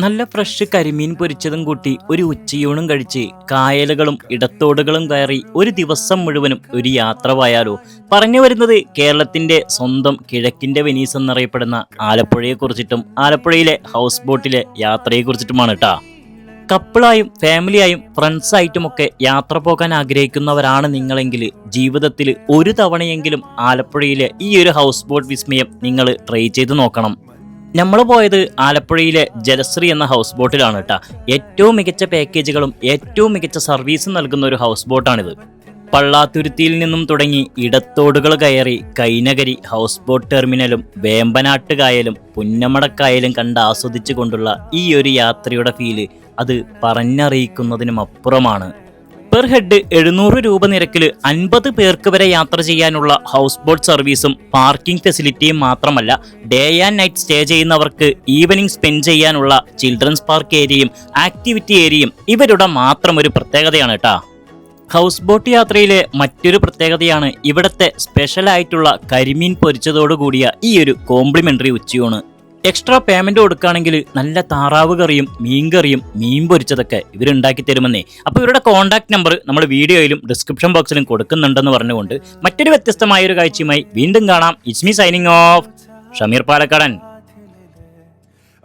നല്ല ഫ്രഷ് കരിമീൻ പൊരിച്ചതും കൂട്ടി ഒരു ഉച്ചയൂണും കഴിച്ച് കായലുകളും ഇടത്തോടുകളും കയറി ഒരു ദിവസം മുഴുവനും ഒരു യാത്ര പോയാലോ. പറഞ്ഞു വരുന്നത് കേരളത്തിന്റെ സ്വന്തം കിഴക്കിന്റെ വെനീസ് എന്നറിയപ്പെടുന്ന ആലപ്പുഴയെക്കുറിച്ചിട്ടും ആലപ്പുഴയിലെ ഹൗസ് ബോട്ടിലെ യാത്രയെക്കുറിച്ചിട്ടുമാണ് കേട്ടാ. കപ്പിളായും ഫാമിലിയായും ഫ്രണ്ട്സായിട്ടുമൊക്കെ യാത്ര പോകാൻ ആഗ്രഹിക്കുന്നവരാണ് നിങ്ങളെങ്കിൽ ജീവിതത്തിൽ ഒരു തവണയെങ്കിലും ആലപ്പുഴയിലെ ഈ ഒരു ഹൗസ് ബോട്ട് വിസ്മയം നിങ്ങൾ ട്രൈ ചെയ്ത് നോക്കണം. നമ്മൾ പോയത് ആലപ്പുഴയിലെ ജലശ്രീ എന്ന ഹൗസ് ബോട്ടിലാണ് കേട്ടോ. ഏറ്റവും മികച്ച പാക്കേജുകളും ഏറ്റവും മികച്ച സർവീസും നൽകുന്ന ഒരു ഹൗസ് ബോട്ടാണിത്. പള്ളാത്തുരുത്തിയിൽ നിന്നും തുടങ്ങി ഇടത്തോടുകൾ കയറി കൈനകരി ഹൗസ് ബോട്ട് ടെർമിനലും വേമ്പനാട്ട് കായലും പുന്നമടക്കായലും കണ്ട് ആസ്വദിച്ചു കൊണ്ടുള്ള ഈ ഒരു യാത്രയുടെ ഫീല് അത് പറഞ്ഞറിയിക്കുന്നതിനും അപ്പുറമാണ്. പെർ ഹെഡ് 700 രൂപ നിരക്കിൽ 50 പേർക്ക് വരെ യാത്ര ചെയ്യാനുള്ള ഹൗസ് ബോട്ട് സർവീസും പാർക്കിംഗ് ഫെസിലിറ്റിയും മാത്രമല്ല, ഡേ ആൻഡ് നൈറ്റ് സ്റ്റേ ചെയ്യുന്നവർക്ക് ഈവനിങ് സ്പെൻഡ് ചെയ്യാനുള്ള ചിൽഡ്രൻസ് പാർക്ക് ഏരിയയും ആക്ടിവിറ്റി ഏരിയയും ഇവരുടെ മാത്രം ഒരു പ്രത്യേകതയാണ് കേട്ടോ. ഹൗസ് ബോട്ട് യാത്രയിലെ മറ്റൊരു പ്രത്യേകതയാണ് ഇവിടുത്തെ സ്പെഷ്യൽ ആയിട്ടുള്ള കരിമീൻ പൊരിച്ചതോടുകൂടിയ ഈ ഒരു കോംപ്ലിമെന്ററി ഉച്ചയൂണ്. എക്സ്ട്രാ പേയ്മെന്റ് കൊടുക്കുകയാണെങ്കിൽ നല്ല താറാവ് കറിയും മീൻകറിയും മീൻ പൊരിച്ചതൊക്കെ ഇവരുണ്ടാക്കി തരുമെന്നേ. അപ്പോൾ ഇവരുടെ കോൺടാക്ട് നമ്പർ നമ്മൾ വീഡിയോയിലും ഡിസ്ക്രിപ്ഷൻ ബോക്സിലും കൊടുക്കുന്നുണ്ടെന്ന് പറഞ്ഞുകൊണ്ട് മറ്റൊരു വ്യത്യസ്തമായ ഒരു കാഴ്ചയുമായി വീണ്ടും കാണാം. It's me signing off, Shameer പാലക്കാടൻ.